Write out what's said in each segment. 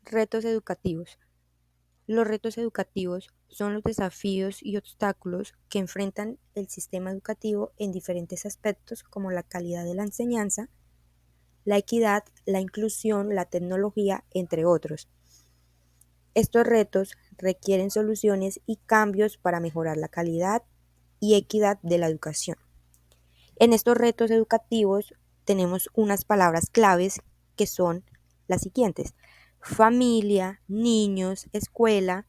Retos educativos. Los retos educativos son los desafíos y obstáculos que enfrentan el sistema educativo en diferentes aspectos como la calidad de la enseñanza, la equidad, la inclusión, la tecnología, entre otros. Estos retos requieren soluciones y cambios para mejorar la calidad y equidad de la educación. En estos retos educativos tenemos unas palabras claves que son las siguientes: familia, niños, escuela,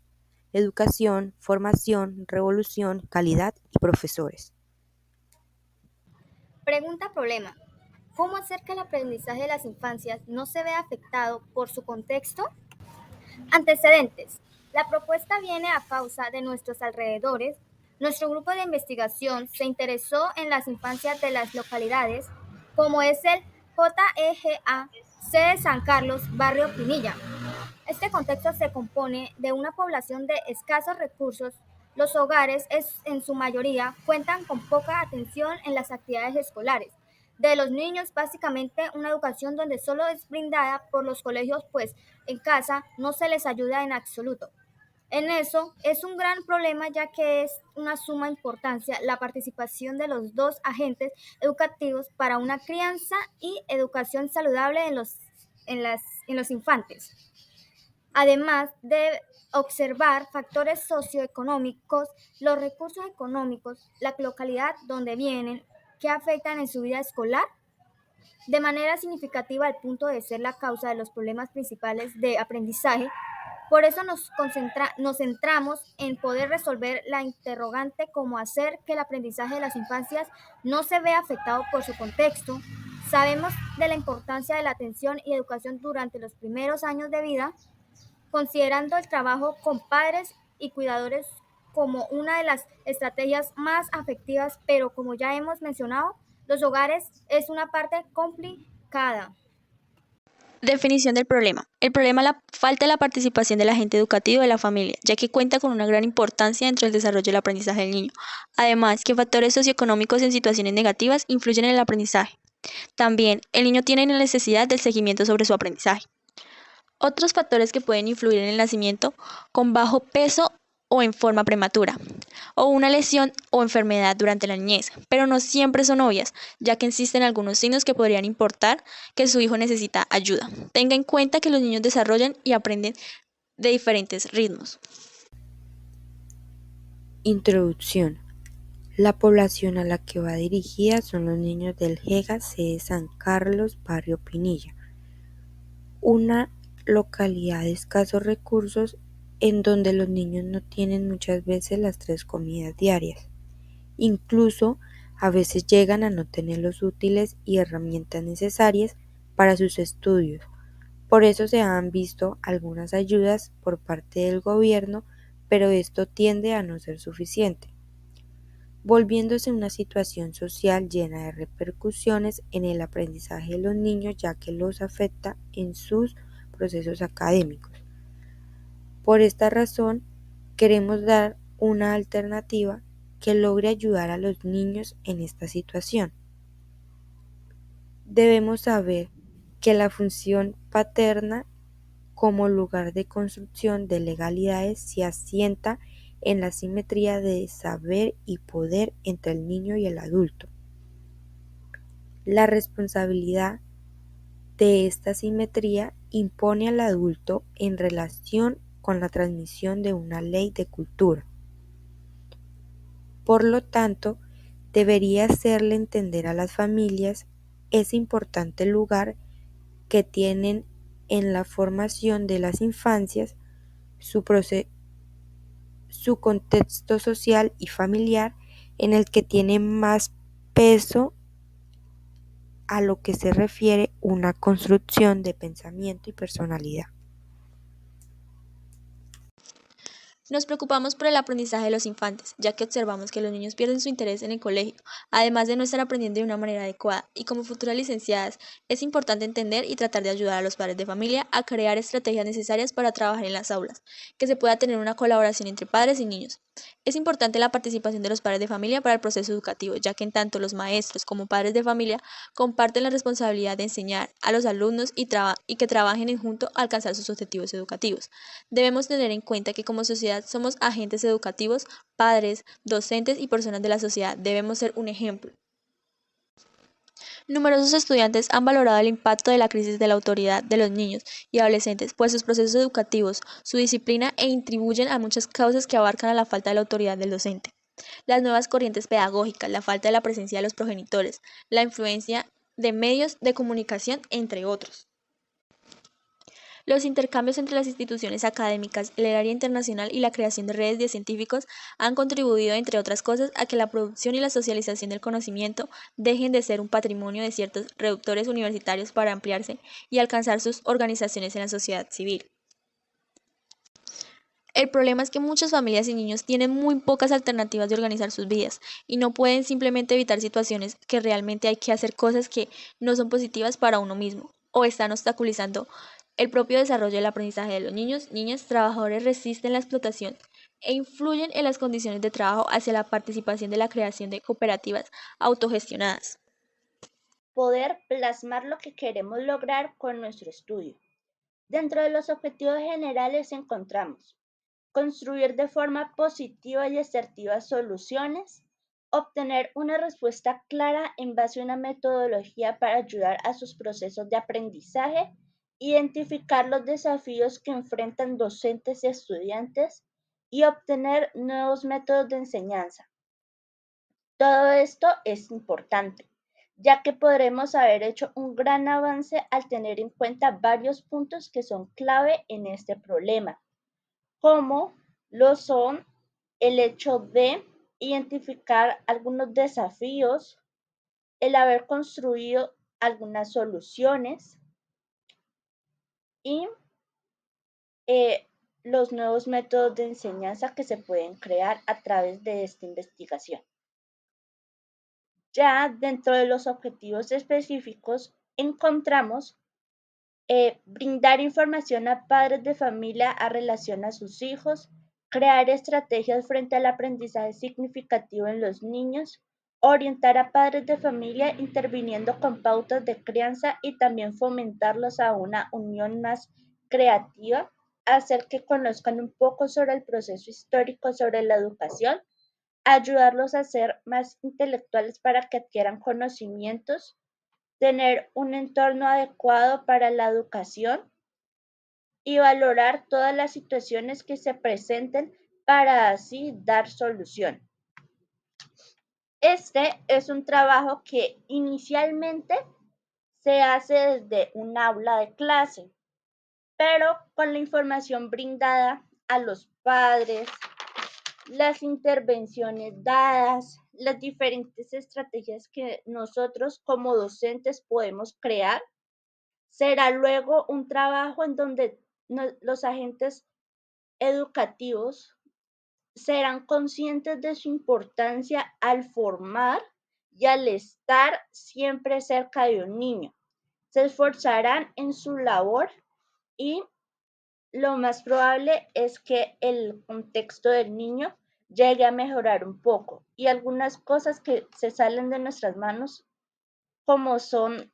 educación, formación, revolución, calidad y profesores. Pregunta problema. ¿Cómo hacer que el aprendizaje de las infancias no se vea afectado por su contexto? Antecedentes. La propuesta viene a causa de nuestros alrededores. Nuestro grupo de investigación se interesó en las infancias de las localidades, como es el JEGA, sede San Carlos, barrio Pinilla. Este contexto se compone de una población de escasos recursos. Los hogares, en su mayoría, cuentan con poca atención en las actividades escolares de los niños, básicamente una educación donde solo es brindada por los colegios, pues en casa no se les ayuda en absoluto. En eso es un gran problema, ya que es una suma importancia la participación de los dos agentes educativos para una crianza y educación saludable en los infantes. Además de observar factores socioeconómicos, los recursos económicos, la localidad donde vienen, que afectan en su vida escolar de manera significativa al punto de ser la causa de los problemas principales de aprendizaje. Por eso nos centramos en poder resolver la interrogante cómo hacer que el aprendizaje de las infancias no se vea afectado por su contexto. Sabemos de la importancia de la atención y educación durante los primeros años de vida, considerando el trabajo con padres y cuidadores como una de las estrategias más efectivas, pero como ya hemos mencionado, los hogares es una parte complicada. Definición del problema. El problema es la falta de la participación del agente educativo de la familia, ya que cuenta con una gran importancia dentro del desarrollo del aprendizaje del niño. Además, que factores socioeconómicos en situaciones negativas influyen en el aprendizaje. También, el niño tiene la necesidad del seguimiento sobre su aprendizaje. Otros factores que pueden influir en el nacimiento con bajo peso o en forma prematura, o una lesión o enfermedad durante la niñez, pero no siempre son obvias, ya que existen algunos signos que podrían importar que su hijo necesita ayuda. Tenga en cuenta que los niños desarrollan y aprenden de diferentes ritmos. Introducción. La población a la que va dirigida son los niños del JEGA sede San Carlos, barrio Pinilla, una localidad de escasos recursos en donde los niños no tienen muchas veces las 3 comidas diarias. Incluso a veces llegan a no tener los útiles y herramientas necesarias para sus estudios. Por eso se han visto algunas ayudas por parte del gobierno, pero esto tiende a no ser suficiente, volviéndose una situación social llena de repercusiones en el aprendizaje de los niños, ya que los afecta en sus procesos académicos. Por esta razón, queremos dar una alternativa que logre ayudar a los niños en esta situación. Debemos saber que la función paterna como lugar de construcción de legalidades se asienta en la simetría de saber y poder entre el niño y el adulto. La responsabilidad de esta simetría impone al adulto en relación con la transmisión de una ley de cultura. Por lo tanto, debería hacerle entender a las familias ese importante lugar que tienen en la formación de las infancias, su contexto social y familiar, en el que tiene más peso a lo que se refiere una construcción de pensamiento y personalidad. Nos preocupamos por el aprendizaje de los infantes, ya que observamos que los niños pierden su interés en el colegio, además de no estar aprendiendo de una manera adecuada, y como futuras licenciadas, es importante entender y tratar de ayudar a los padres de familia a crear estrategias necesarias para trabajar en las aulas, que se pueda tener una colaboración entre padres y niños. Es importante la participación de los padres de familia para el proceso educativo, ya que en tanto los maestros como padres de familia comparten la responsabilidad de enseñar a los alumnos y que trabajen en junto a alcanzar sus objetivos educativos. Debemos tener en cuenta que como sociedad somos agentes educativos, padres, docentes y personas de la sociedad. Debemos ser un ejemplo. Numerosos estudiantes han valorado el impacto de la crisis de la autoridad de los niños y adolescentes, pues sus procesos educativos, su disciplina e contribuyen a muchas causas que abarcan a la falta de la autoridad del docente. Las nuevas corrientes pedagógicas, la falta de la presencia de los progenitores, la influencia de medios de comunicación, entre otros. Los intercambios entre las instituciones académicas, el área internacional y la creación de redes de científicos han contribuido, entre otras cosas, a que la producción y la socialización del conocimiento dejen de ser un patrimonio de ciertos reductores universitarios para ampliarse y alcanzar sus organizaciones en la sociedad civil. El problema es que muchas familias y niños tienen muy pocas alternativas de organizar sus vidas y no pueden simplemente evitar situaciones que realmente hay que hacer cosas que no son positivas para uno mismo o están obstaculizando el propio desarrollo del aprendizaje de los niños, niñas, trabajadores resisten la explotación e influyen en las condiciones de trabajo hacia la participación de la creación de cooperativas autogestionadas. Poder plasmar lo que queremos lograr con nuestro estudio. Dentro de los objetivos generales encontramos construir de forma positiva y asertiva soluciones, obtener una respuesta clara en base a una metodología para ayudar a sus procesos de aprendizaje, identificar los desafíos que enfrentan docentes y estudiantes y obtener nuevos métodos de enseñanza. Todo esto es importante, ya que podremos haber hecho un gran avance al tener en cuenta varios puntos que son clave en este problema, como lo son el hecho de identificar algunos desafíos, el haber construido algunas soluciones y los nuevos métodos de enseñanza que se pueden crear a través de esta investigación. Ya dentro de los objetivos específicos encontramos brindar información a padres de familia a relación a sus hijos, crear estrategias frente al aprendizaje significativo en los niños, orientar a padres de familia interviniendo con pautas de crianza y también fomentarlos a una unión más creativa, hacer que conozcan un poco sobre el proceso histórico sobre la educación, ayudarlos a ser más intelectuales para que adquieran conocimientos, tener un entorno adecuado para la educación y valorar todas las situaciones que se presenten para así dar solución. Este es un trabajo que inicialmente se hace desde un aula de clase, pero con la información brindada a los padres, las intervenciones dadas, las diferentes estrategias que nosotros como docentes podemos crear, será luego un trabajo en donde los agentes educativos serán conscientes de su importancia al formar y al estar siempre cerca de un niño. Se esforzarán en su labor y lo más probable es que el contexto del niño llegue a mejorar un poco y algunas cosas que se salen de nuestras manos, como son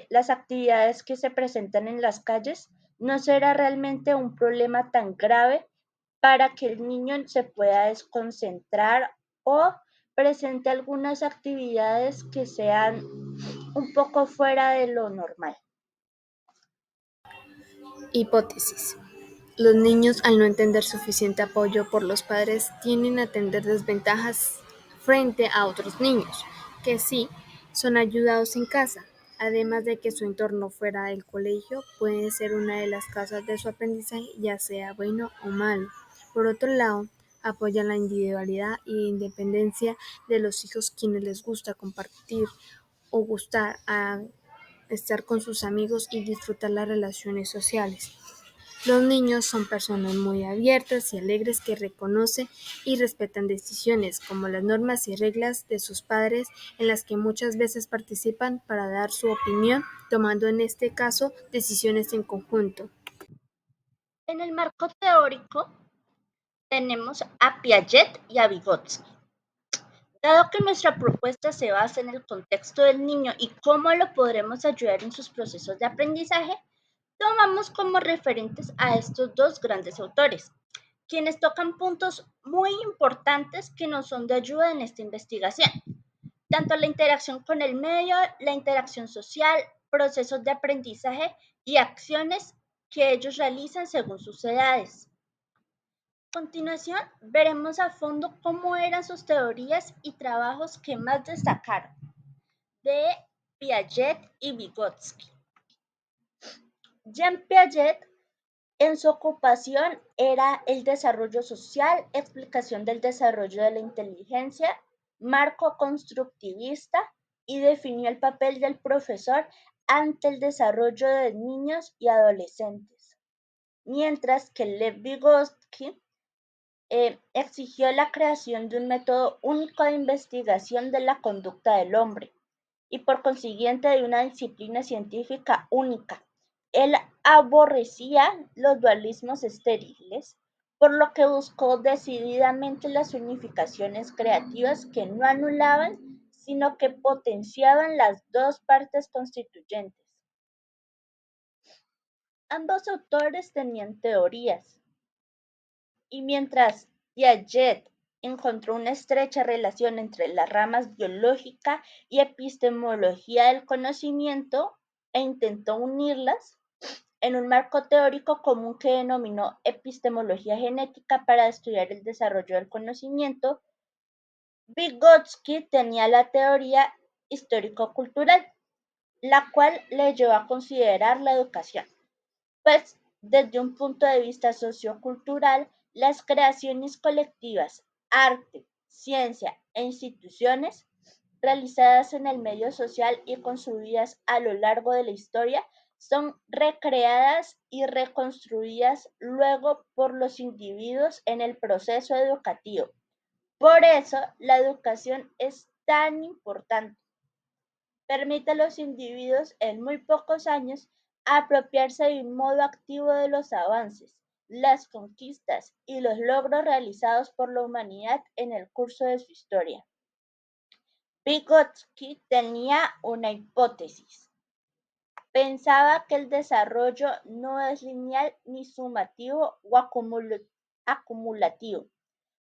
las actividades que se presentan en las calles, no será realmente un problema tan grave para que el niño se pueda desconcentrar o presente algunas actividades que sean un poco fuera de lo normal. Hipótesis. Los niños, al no entender suficiente apoyo por los padres, tienden a tener desventajas frente a otros niños, que sí son ayudados en casa, además de que su entorno fuera del colegio puede ser una de las causas de su aprendizaje, ya sea bueno o malo. Por otro lado, apoyan la individualidad y independencia de los hijos quienes les gusta compartir o gustar a estar con sus amigos y disfrutar las relaciones sociales. Los niños son personas muy abiertas y alegres que reconocen y respetan decisiones, como las normas y reglas de sus padres, en las que muchas veces participan para dar su opinión, tomando en este caso decisiones en conjunto. En el marco teórico tenemos a Piaget y a Vygotsky. Dado que nuestra propuesta se basa en el contexto del niño y cómo lo podremos ayudar en sus procesos de aprendizaje, tomamos como referentes a estos dos grandes autores, quienes tocan puntos muy importantes que nos son de ayuda en esta investigación, tanto la interacción con el medio, la interacción social, procesos de aprendizaje y acciones que ellos realizan según sus edades. A continuación, veremos a fondo cómo eran sus teorías y trabajos que más destacaron, de Piaget y Vygotsky. Jean Piaget, en su ocupación era el desarrollo social, explicación del desarrollo de la inteligencia, marco constructivista y definió el papel del profesor ante el desarrollo de niños y adolescentes, mientras que Lev Vygotsky exigió la creación de un método único de investigación de la conducta del hombre y por consiguiente de una disciplina científica única. Él aborrecía los dualismos estériles, por lo que buscó decididamente las unificaciones creativas que no anulaban, sino que potenciaban las dos partes constituyentes. Ambos autores tenían teorías, y mientras Piaget encontró una estrecha relación entre las ramas biológica y epistemología del conocimiento e intentó unirlas en un marco teórico común que denominó epistemología genética para estudiar el desarrollo del conocimiento, Vygotsky tenía la teoría histórico-cultural, la cual le llevó a considerar la educación, pues desde un punto de vista sociocultural, las creaciones colectivas, arte, ciencia e instituciones realizadas en el medio social y construidas a lo largo de la historia son recreadas y reconstruidas luego por los individuos en el proceso educativo. Por eso, la educación es tan importante. Permite a los individuos en muy pocos años apropiarse de un modo activo de los avances, las conquistas y los logros realizados por la humanidad en el curso de su historia. Vygotsky tenía una hipótesis. Pensaba que el desarrollo no es lineal ni sumativo o acumulativo.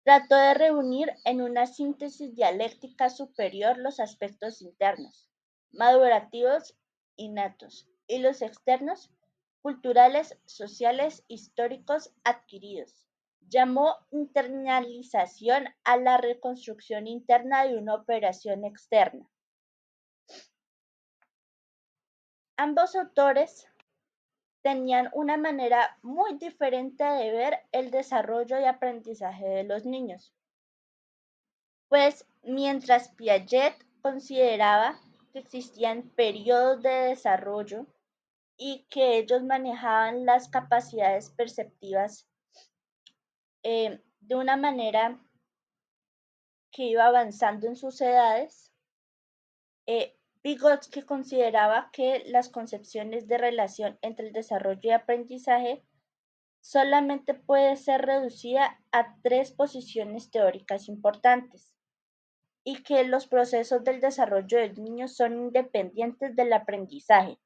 Trató de reunir en una síntesis dialéctica superior los aspectos internos, madurativos, innatos, y los externos, culturales, sociales, históricos, adquiridos. Llamó internalización a la reconstrucción interna de una operación externa. Ambos autores tenían una manera muy diferente de ver el desarrollo y aprendizaje de los niños. Pues mientras Piaget consideraba que existían periodos de desarrollo y que ellos manejaban las capacidades perceptivas de una manera que iba avanzando en sus edades, Vygotsky consideraba que las concepciones de relación entre el desarrollo y aprendizaje solamente puede ser reducida a tres posiciones teóricas importantes, y que los procesos del desarrollo del niño son independientes del aprendizaje.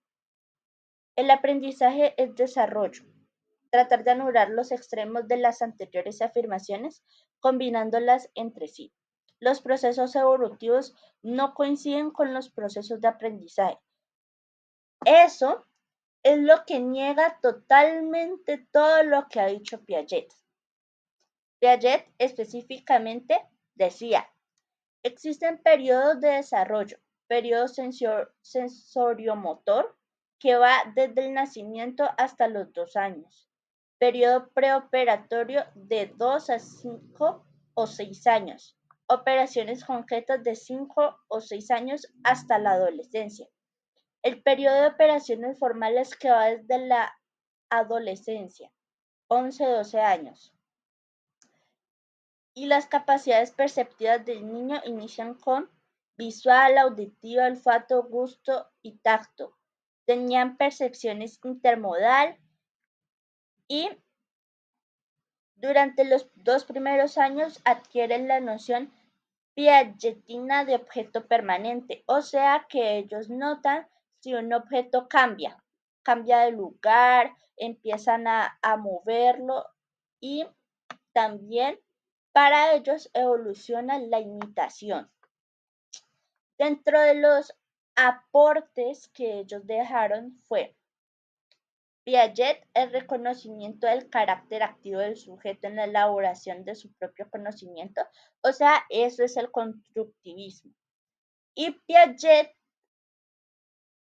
El aprendizaje es desarrollo. Tratar de anular los extremos de las anteriores afirmaciones, combinándolas entre sí. Los procesos evolutivos no coinciden con los procesos de aprendizaje. Eso es lo que niega totalmente todo lo que ha dicho Piaget. Piaget específicamente decía: existen periodos de desarrollo, periodo sensoriomotor, que va desde el nacimiento hasta los 2 años, periodo preoperatorio de 2 a 5 o 6 años, operaciones concretas de 5 o 6 años hasta la adolescencia, el periodo de operaciones formales que va desde la adolescencia 11-12 años. Y las capacidades perceptivas del niño inician con visual, auditiva, olfato, gusto y tacto. Tenían percepciones intermodal y durante los 2 primeros años adquieren la noción piagetina de objeto permanente, o sea que ellos notan si un objeto cambia de lugar, empiezan a moverlo y también para ellos evoluciona la imitación. Dentro de los aportes que ellos dejaron fue Piaget, el reconocimiento del carácter activo del sujeto en la elaboración de su propio conocimiento, o sea, eso es el constructivismo. Y Piaget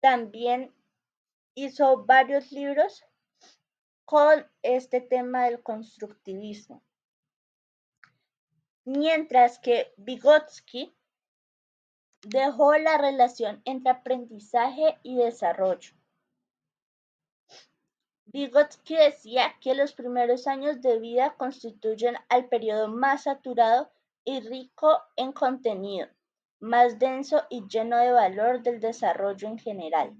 también hizo varios libros con este tema del constructivismo. Mientras que Vygotsky dejó la relación entre aprendizaje y desarrollo. Vygotsky decía que los primeros años de vida constituyen el periodo más saturado y rico en contenido, más denso y lleno de valor del desarrollo en general.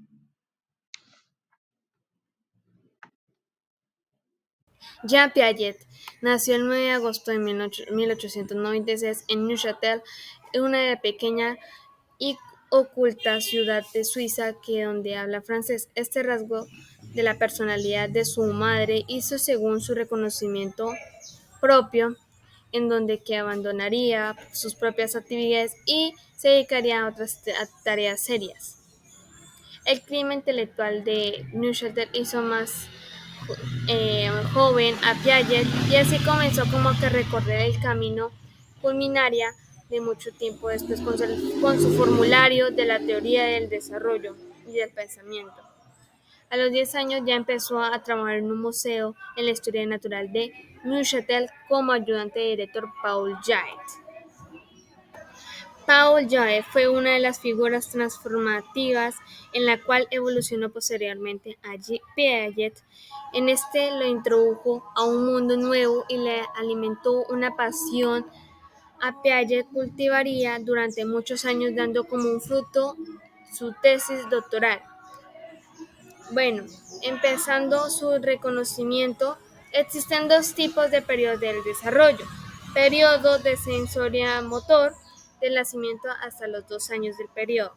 Jean Piaget nació el 9 de agosto de 1896 en Neuchâtel, una pequeña y oculta ciudad de Suiza donde habla francés. Este rasgo de la personalidad de su madre hizo según su reconocimiento propio, en donde que abandonaría sus propias actividades y se dedicaría a otras tareas serias. El clima intelectual de Neuchâtel hizo más joven a Piaget y así comenzó como que a recorrer el camino culminaria de mucho tiempo después con su formulario de la teoría del desarrollo y del pensamiento. A los 10 años ya empezó a trabajar en un museo en la historia natural de Neuchâtel como ayudante de director Paul Jaet. Paul Jaet fue una de las figuras transformativas en la cual evolucionó posteriormente a Piaget. En este lo introdujo a un mundo nuevo y le alimentó una pasión a Piaget cultivaría durante muchos años dando como un fruto su tesis doctoral. Bueno, empezando su reconocimiento, existen dos tipos de periodos del desarrollo. Periodo de sensoria motor, del nacimiento hasta los 2 años del periodo.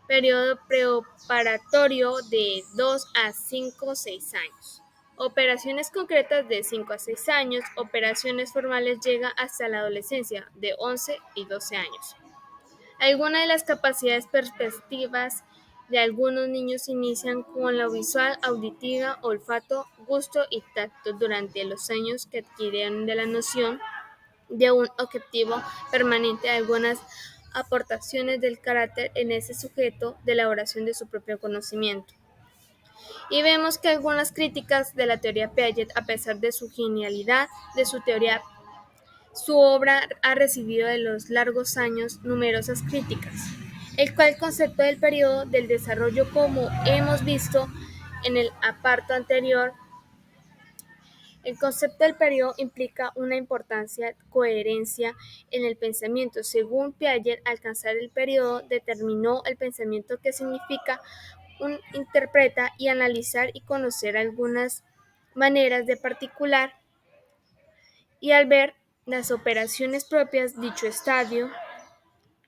Periodo preoperatorio de 2 a 5 o 6 años. Operaciones concretas de 5 a 6 años. Operaciones formales llegan hasta la adolescencia de 11 y 12 años. Algunas de las capacidades perceptivas de algunos niños inician con la visual, auditiva, olfato, gusto y tacto durante los años que adquieren de la noción de un objetivo permanente. Algunas aportaciones del carácter en ese sujeto de elaboración de su propio conocimiento. Y vemos que algunas críticas de la teoría Piaget, a pesar de su genialidad de su teoría, su obra ha recibido de los largos años numerosas críticas, el cual concepto del periodo del desarrollo, como hemos visto en el apartado anterior, el concepto del periodo implica una importante coherencia en el pensamiento. Según Piaget, alcanzar el periodo determinó el pensamiento que significa interpreta y analizar y conocer algunas maneras de particular y al ver las operaciones propias dicho estadio,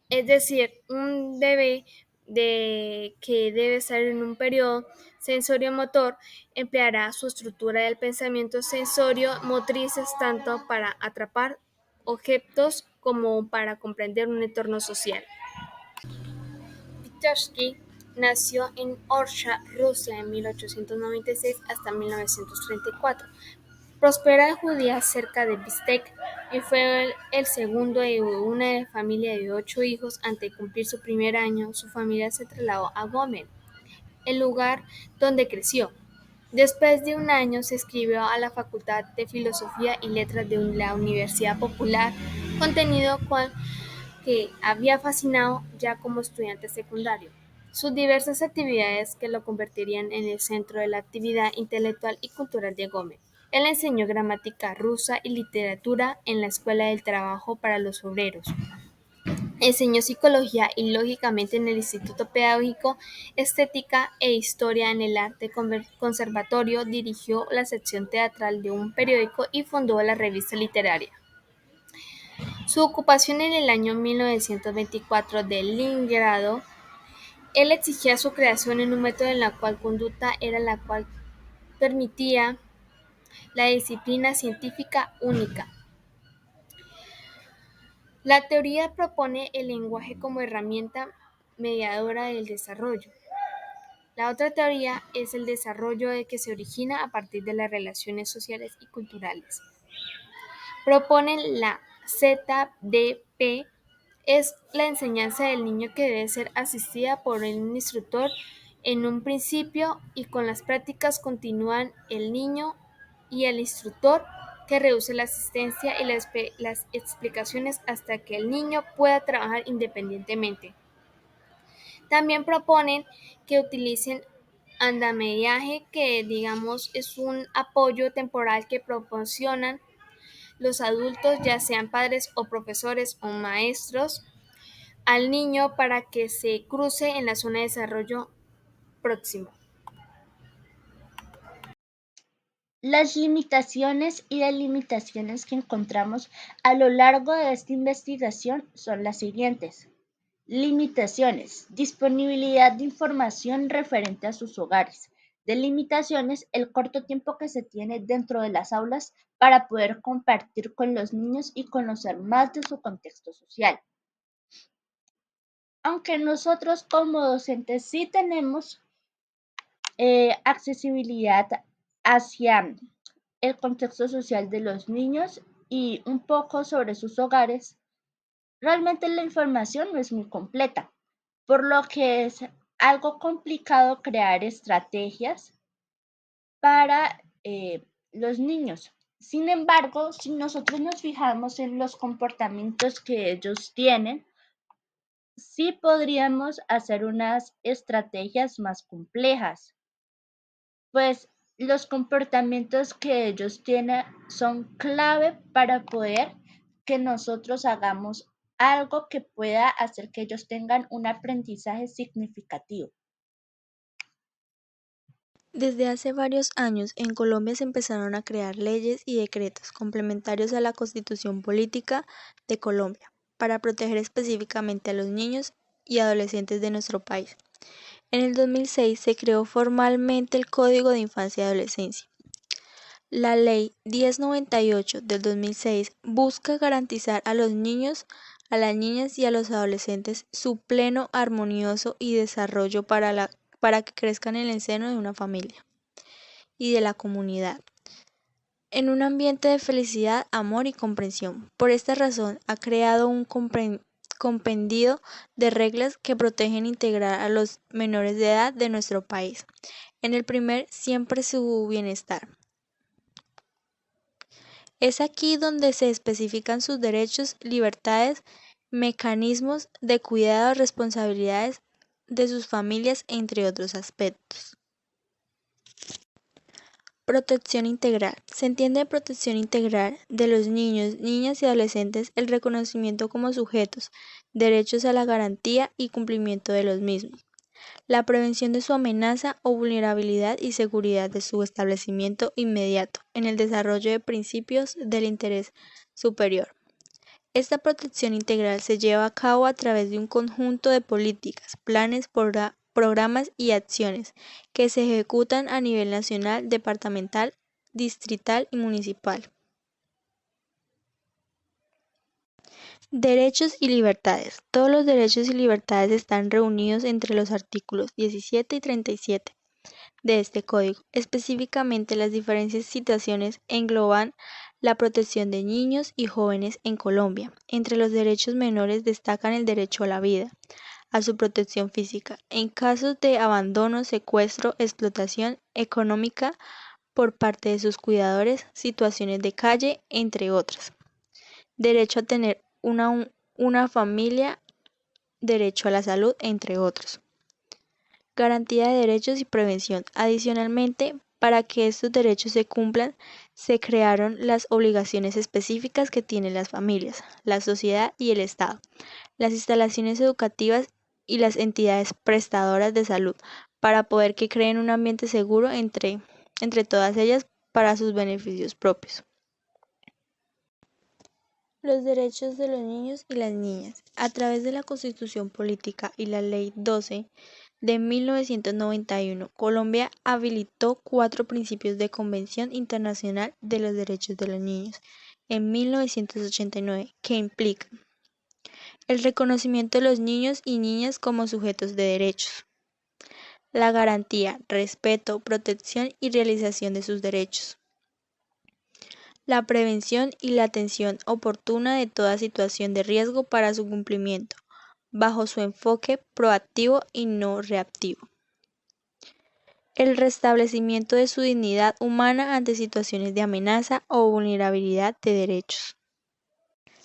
es decir, un debe de que debe estar en un periodo sensorio-motor, empleará su estructura del pensamiento sensorio-motrices tanto para atrapar objetos como para comprender un entorno social. Vygotsky nació en Orsha, Rusia, en 1896 hasta 1934. Próspera judía cerca de Bistec y fue el segundo de una familia de 8 hijos. Antes de cumplir su primer año, su familia se trasladó a Gómel, el lugar donde creció. Después de un año se inscribió a la Facultad de Filosofía y Letras de la Universidad Popular, contenido cual que había fascinado ya como estudiante secundario. Sus diversas actividades que lo convertirían en el centro de la actividad intelectual y cultural de Gómez. Él enseñó gramática rusa y literatura en la Escuela del Trabajo para los Obreros. Enseñó psicología y lógicamente en el Instituto Pedagógico, estética e historia en el Arte Conservatorio, dirigió la sección teatral de un periódico y fundó la revista literaria. Su ocupación en el año 1924 de Leningrado, él exigía su creación en un método en la cual conducta era la cual permitía la disciplina científica única. La teoría propone el lenguaje como herramienta mediadora del desarrollo. La otra teoría es el desarrollo que se origina a partir de las relaciones sociales y culturales. Proponen la ZDP, es la enseñanza del niño que debe ser asistida por un instructor en un principio y con las prácticas continúan el niño y el instructor que reduce la asistencia y las explicaciones hasta que el niño pueda trabajar independientemente. También proponen que utilicen andamiaje, que digamos es un apoyo temporal que proporcionan los adultos, ya sean padres o profesores o maestros, al niño para que se cruce en la zona de desarrollo próximo. Las limitaciones y delimitaciones que encontramos a lo largo de esta investigación son las siguientes. Limitaciones: disponibilidad de información referente a sus hogares. Delimitaciones: el corto tiempo que se tiene dentro de las aulas para poder compartir con los niños y conocer más de su contexto social. Aunque nosotros como docentes sí tenemos accesibilidad hacia el contexto social de los niños y un poco sobre sus hogares, realmente la información no es muy completa, por lo que es algo complicado crear estrategias para los niños. Sin embargo, si nosotros nos fijamos en los comportamientos que ellos tienen, sí podríamos hacer unas estrategias más complejas, pues los comportamientos que ellos tienen son clave para poder que nosotros hagamos algo que pueda hacer que ellos tengan un aprendizaje significativo. Desde hace varios años en Colombia se empezaron a crear leyes y decretos complementarios a la Constitución Política de Colombia para proteger específicamente a los niños y adolescentes de nuestro país. En el 2006 se creó formalmente el Código de Infancia y Adolescencia. La Ley 1098 del 2006 busca garantizar a los niños, a las niñas y a los adolescentes su pleno, armonioso y desarrollo para que crezcan en el seno de una familia y de la comunidad, en un ambiente de felicidad, amor y comprensión. Por esta razón, ha creado un compendio de reglas que protegen e integrar a los menores de edad de nuestro país. En el primer, siempre su bienestar. Es aquí donde se especifican sus derechos, libertades, mecanismos de cuidado, responsabilidades de sus familias, entre otros aspectos. Protección integral. Se entiende protección integral de los niños, niñas y adolescentes el reconocimiento como sujetos, derechos a la garantía y cumplimiento de los mismos, la prevención de su amenaza o vulnerabilidad y seguridad de su establecimiento inmediato en el desarrollo de principios del interés superior. Esta protección integral se lleva a cabo a través de un conjunto de políticas, planes, programas y acciones que se ejecutan a nivel nacional, departamental, distrital y municipal. Derechos y libertades. Todos los derechos y libertades están reunidos entre los artículos 17 y 37 de este código. Específicamente, las diferentes situaciones engloban la protección de niños y jóvenes en Colombia. Entre los derechos menores destacan el derecho a la vida, a su protección física, en casos de abandono, secuestro, explotación económica por parte de sus cuidadores, situaciones de calle, entre otras. Derecho a tener una familia, derecho a la salud, entre otros. Garantía de derechos y prevención. Adicionalmente, Para que estos derechos se cumplan, se crearon las obligaciones específicas que tienen las familias, la sociedad y el Estado, las instalaciones educativas y las entidades prestadoras de salud, para poder que creen un ambiente seguro entre todas ellas para sus beneficios propios. Los derechos de los niños y las niñas. A través de la Constitución Política y la Ley 12 de 1991, Colombia habilitó 4 principios de Convención Internacional de los Derechos de los Niños en 1989, que implican el reconocimiento de los niños y niñas como sujetos de derechos, la garantía, respeto, protección y realización de sus derechos, la prevención y la atención oportuna de toda situación de riesgo para su cumplimiento, bajo su enfoque proactivo y no reactivo. El restablecimiento de su dignidad humana ante situaciones de amenaza o vulnerabilidad de derechos.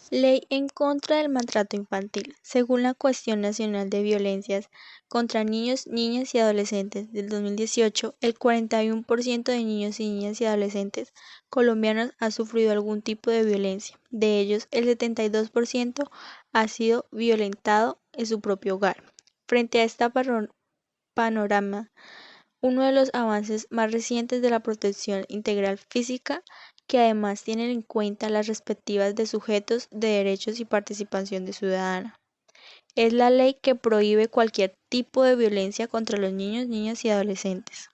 Ley en contra del maltrato infantil. Según la Cuestión Nacional de Violencias contra Niños, Niñas y Adolescentes del 2018, el 41% de niños y niñas y adolescentes colombianos ha sufrido algún tipo de violencia. De ellos, el 72% ha sido violentado en su propio hogar. Frente a este panorama, uno de los avances más recientes de la protección integral física, que además tienen en cuenta las respectivas de sujetos de derechos y participación de ciudadana. Es la ley que prohíbe cualquier tipo de violencia contra los niños, niñas y adolescentes.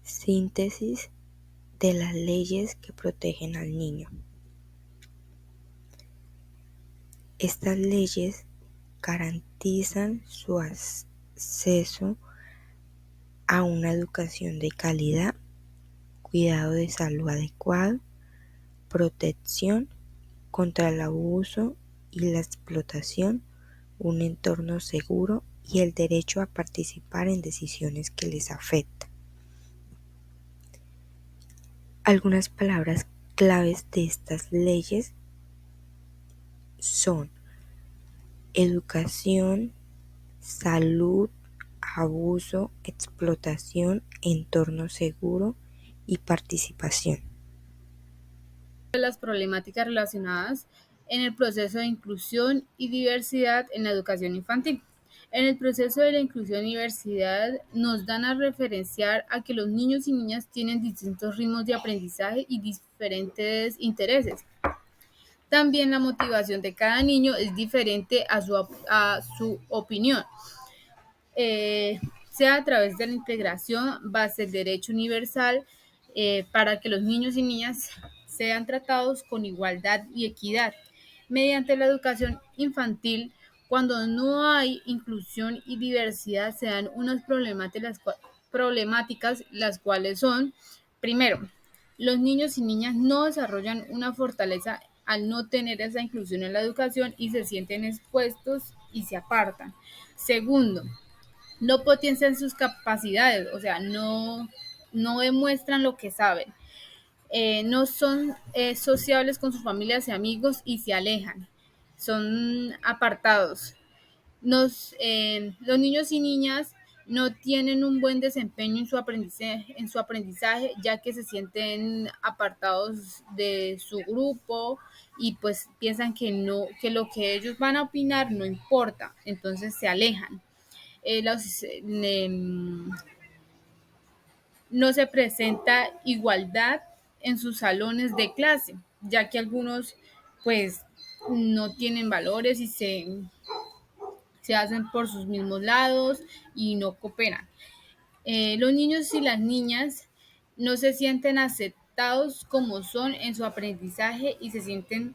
Síntesis de las leyes que protegen al niño. Estas leyes garantizan su acceso a una educación de calidad, cuidado de salud adecuado, protección contra el abuso y la explotación, un entorno seguro y el derecho a participar en decisiones que les afectan. Algunas palabras claves de estas leyes son educación, salud, abuso, explotación, entorno seguro y participación. Las problemáticas relacionadas en el proceso de inclusión y diversidad en la educación infantil. En el proceso de la inclusión y diversidad nos dan a referenciar a que los niños y niñas tienen distintos ritmos de aprendizaje y diferentes intereses. También la motivación de cada niño es diferente a su opinión, sea a través de la integración base el derecho universal para que los niños y niñas sean tratados con igualdad y equidad. Mediante la educación infantil, cuando no hay inclusión y diversidad, se dan unas problemáticas, las cuales son, primero, los niños y niñas no desarrollan una fortaleza al no tener esa inclusión en la educación y se sienten expuestos y se apartan. Segundo, no potencian sus capacidades, o sea, no demuestran lo que saben. No son sociables con sus familias y amigos y se alejan, son apartados. Los niños y niñas no tienen un buen desempeño en su aprendizaje, ya que se sienten apartados de su grupo y pues piensan que lo que ellos van a opinar no importa, entonces se alejan. No se presenta igualdad en sus salones de clase, ya que algunos pues no tienen valores y se hacen por sus mismos lados y no cooperan. Los niños y las niñas no se sienten aceptados como son en su aprendizaje y se sienten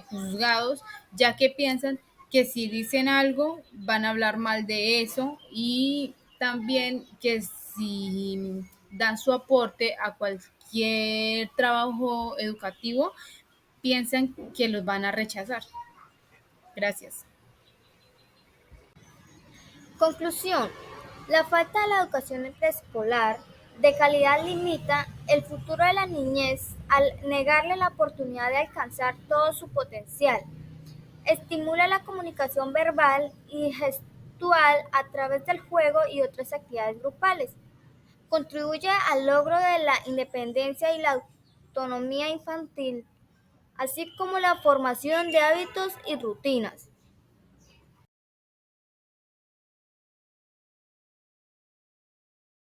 juzgados, ya que piensan que si dicen algo van a hablar mal de eso y también que si dan su aporte a cualquier trabajo educativo, piensan que los van a rechazar. Gracias. Conclusión. La falta de la educación preescolar de calidad limita el futuro de la niñez al negarle la oportunidad de alcanzar todo su potencial. Estimula la comunicación verbal y virtual a través del juego y otras actividades grupales. Contribuye al logro de la independencia y la autonomía infantil, así como la formación de hábitos y rutinas.